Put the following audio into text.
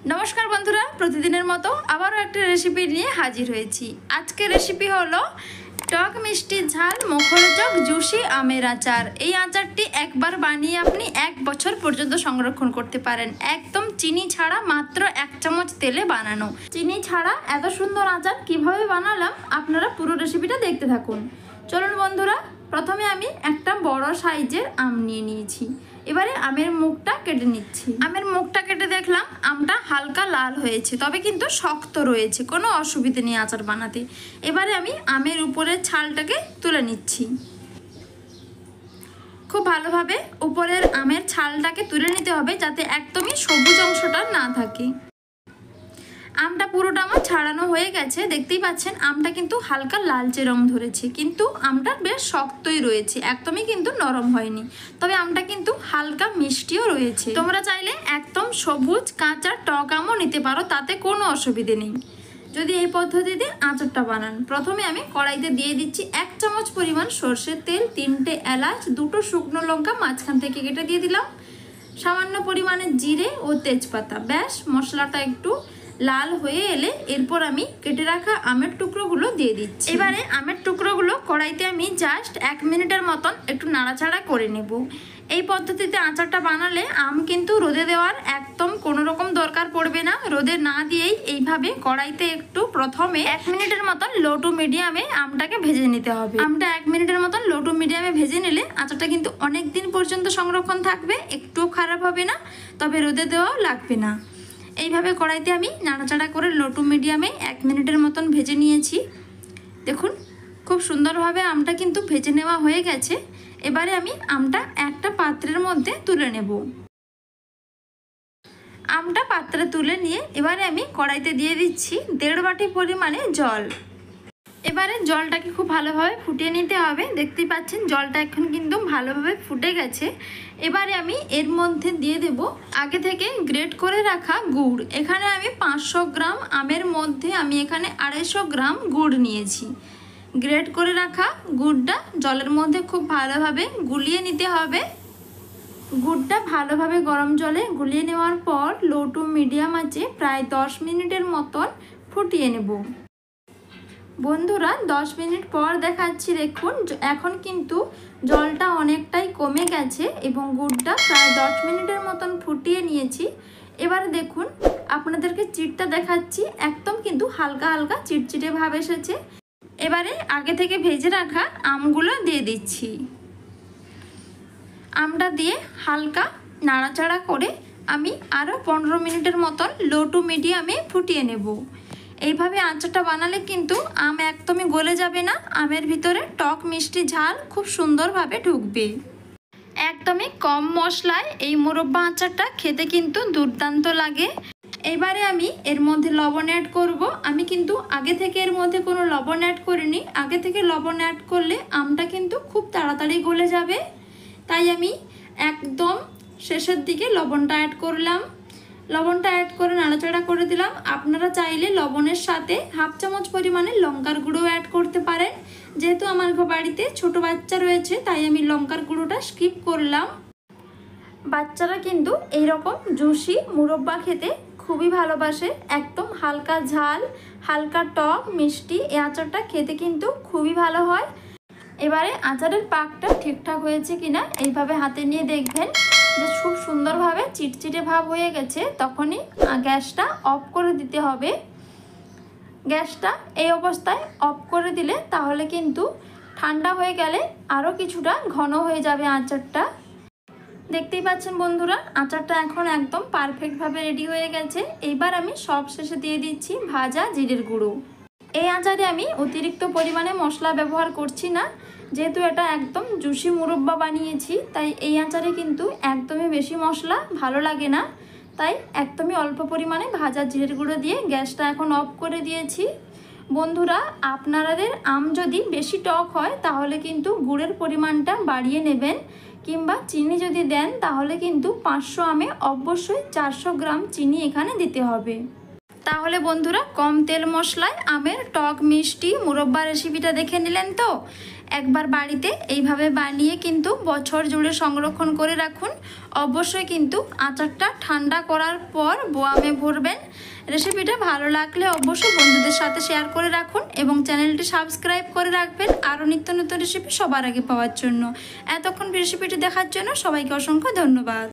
नमस्कार बंधुरा प्रतिदिनेर मतो आबारो एक रेसिपि निये हाजिर हयेछि। आजकेर रेसिपि हलो टक मिष्टि झाल मुखरोचक जुशी आमेर आचार। এই আচারটি একবার বানিয়ে আপনি এক বছর পর্যন্ত সংরক্ষণ করতে পারেন। একদম চিনি ছাড়া মাত্র 1 চামচ তেলে বানানো। চিনি ছাড়া এত সুন্দর আচার কিভাবে বানালাম আপনারা পুরো রেসিপিটা দেখতে থাকুন। চলুন বন্ধুরা, প্রথমে আমি একটা বড় সাইজের আম নিয়ে নিয়েছি। এবারে আমের মুখটা কেটে নিচ্ছি। আমের মুখটা কেটে দেখলাম আমটা হালকা লাল হয়েছে, তবে কিন্তু শক্ত রয়েছে, কোনো অসুবিধা নেই আচার বানাতে। এবারে আমি আমের উপরের ছালটাকে তুলে নিচ্ছি। খুব ভালোভাবে উপরের আমের ছালটাকে তুলে নিতে হবে যাতে একদমই সবুজ অংশটা না থাকে। আমটা পুরোটা আমার ছাড়ানো হয়ে গেছে, দেখতেই পাচ্ছেন আমটা কিন্তু হালকা লালচে রং ধরেছে, কিন্তু আমটা বেশ শক্তই রয়েছে, একদমই কিন্তু নরম হয়নি। তবে আমটা কিন্তু হালকা মিষ্টিও রয়েছে। তোমরা চাইলে একদম সবুজ কাঁচা টক আমও নিতে পারো, তাতে কোনো অসুবিধে নেই যদি এই পদ্ধতিতে আচারটা বানান। প্রথমে আমি কড়াইতে দিয়ে দিচ্ছি 1 চামচ পরিমাণ সরষের তেল, 3টে এলাচ, 2টো শুকনো লঙ্কা মাঝখান থেকে কেটে দিয়ে দিলাম, সামান্য পরিমাণে জিরে ও তেজপাতা। ব্যাস মশলাটা একটু লাল হয়ে এলে এরপর আমি কেটে রাখা আমের টুকরোগুলো দিয়ে দিচ্ছি। এবারে আমের টুকরোগুলো কড়াইতে আমি জাস্ট 1 মিনিটের মতন একটু নাড়াচাড়া করে নেব। এই পদ্ধতিতে আচারটা বানালে আম কিন্তু রোদে দেওয়ার একদম কোনো রকম দরকার পড়বে না। রোদে না দিয়েই এইভাবে কড়াইতে একটু প্রথমে 1 মিনিটের মতন লো টু মিডিয়ামে আমটাকে ভেজে নিতে হবে। আমটা 1 মিনিটের মতন লো টু মিডিয়ামে ভেজে নিলে আচারটা কিন্তু অনেক দিন পর্যন্ত সংরক্ষণ থাকবে, একটুও খারাপ হবে না, তবে রোদে দেওয়াও লাগবে না। এইভাবে কড়াইতে আমি নাড়াচাড়া করে লো টু মিডিয়ামে 1 মিনিটের মতন ভেজে নিয়েছি। দেখুন খুব সুন্দরভাবে আমটা কিন্তু ভেজে নেওয়া হয়ে গেছে। এবারে আমি আমটা একটা পাত্রের মধ্যে তুলে নেব। আমটা পাত্রে তুলে নিয়ে এবারে আমি কড়াইতে দিয়ে দিচ্ছি 1.5 বাটি পরিমাণে জল। এবারে জলটাকে খুব ভালোভাবে ফুটিয়ে নিতে হবে। দেখতেই পাচ্ছেন জলটা এখন কিন্তু ভালোভাবে ফুটে গেছে। এবারে আমি এর মধ্যে দিয়ে দেব আগে থেকে গ্রেট করে রাখা গুড়। এখানে আমি 500 গ্রাম আমের মধ্যে আমি এখানে 250 গ্রাম গুড় নিয়েছি। গ্রেট করে রাখা গুড়টা জলের মধ্যে খুব ভালোভাবে গুলিয়ে নিতে হবে। গুড়টা ভালোভাবে গরম জলে গুলিয়ে নেওয়ার পর লো টু মিডিয়াম আঁচে প্রায় 10 মিনিটের মতন ফুটিয়ে নেব। বন্ধুরা 10 মিনিট পর দেখাচ্ছি, দেখুন এখন কিন্তু জলটা অনেকটাই কমে গেছে এবং গুড়টা প্রায় 10 মিনিটের মতন ফুটিয়ে নিয়েছি। এবারে দেখুন আপনাদেরকে চিটটা দেখাচ্ছি, একদম কিন্তু হালকা হালকা চিটচিটে ভাব এসেছে। এবারে আগে থেকে ভেজে রাখা আমগুলো দিয়ে দিচ্ছি। আমটা দিয়ে হালকা নাড়াচাড়া করে আমি আরও 15 মিনিটের মতন লো টু মিডিয়ামে ফুটিয়ে নেব। এইভাবে আচারটা বানালে কিন্তু আম একদমই গলে যাবে না, আমের ভিতরে টক মিষ্টি ঝাল খুব সুন্দরভাবে ঢুকবে। একদমই কম মশলায় এই মুরব্বা আচারটা খেতে কিন্তু দুর্দান্ত লাগে। এবারে আমি এর মধ্যে লবণ অ্যাড করব। আমি কিন্তু আগে থেকে এর মধ্যে কোনো লবণ অ্যাড করিনি। আগে থেকে লবণ অ্যাড করলে আমটা কিন্তু খুব তাড়াতাড়ি গলে যাবে, তাই আমি একদম শেষের দিকে লবণটা অ্যাড করলাম। লবণটা অ্যাড করে নাড়াচাড়া করে দিলাম। আপনারা চাইলে লবণের সাথে 1/2 চামচ পরিমাণে লঙ্কার গুঁড়ো অ্যাড করতে পারেন। যেহেতু আমার বাড়িতে ছোট বাচ্চা রয়েছে তাই আমি লঙ্কার গুঁড়োটা স্কিপ করলাম। বাচ্চারা কিন্তু এইরকম জুসি মুরব্বা খেতে খুবই ভালোবাসে। একদম হালকা ঝাল হালকা টক মিষ্টি এই আচারটা খেতে কিন্তু খুবই ভালো হয়। এবারে আচারের পাকটা ঠিকঠাক হয়েছে কিনা এইভাবে হাতে নিয়ে দেখবেন যে খুব সুন্দরভাবে চিটচিটে ভাব হয়ে গেছে, তখনই গ্যাসটা অফ করে দিতে হবে। গ্যাসটা এই অবস্থায় অফ করে দিলে তাহলে কিন্তু ঠান্ডা হয়ে গেলে আরও কিছুটা ঘন হয়ে যাবে আচারটা। দেখতেই পাচ্ছেন বন্ধুরা আচারটা এখন একদম পারফেক্টভাবে রেডি হয়ে গেছে। এইবার আমি সব শেষে দিয়ে দিচ্ছি ভাজা জিরের গুঁড়ো। এই আচারে আমি অতিরিক্ত পরিমাণে মশলা ব্যবহার করছি না, যেহেতু এটা একদম জুসি মুরব্বা বানিয়েছি, তাই এই আচারে কিন্তু একদমই বেশি মশলা ভালো লাগে না, তাই একদমই অল্প পরিমাণে ভাজা জিরের গুঁড়ো দিয়ে গ্যাসটা এখন অফ করে দিয়েছি। বন্ধুরা আপনাদের আম যদি বেশি টক হয় তাহলে কিন্তু গুড়ের পরিমাণটা বাড়িয়ে নেবেন, কিংবা চিনি যদি দেন তাহলে কিন্তু 500 আমে অবশ্যই 400 গ্রাম চিনি এখানে দিতে হবে। তাহলে বন্ধুরা কম তেল মশলায় আমের টক মিষ্টি মুরব্বা রেসিপিটা দেখে নিলেন তো। একবার বাড়িতে এইভাবে বানিয়ে কিন্তু বছর জুড়ে সংরক্ষণ করে রাখুন। অবশ্যই কিন্তু আচারটা ঠান্ডা করার পর বোয়ামে ভরবেন। রেসিপিটা ভালো লাগলে অবশ্যই বন্ধুদের সাথে শেয়ার করে রাখুন এবং চ্যানেলটি সাবস্ক্রাইব করে রাখবেন আরও নিত্য নতুন রেসিপি সবার আগে পাওয়ার জন্য। এতক্ষণ রেসিপিটি দেখার জন্য সবাইকে অসংখ্য ধন্যবাদ।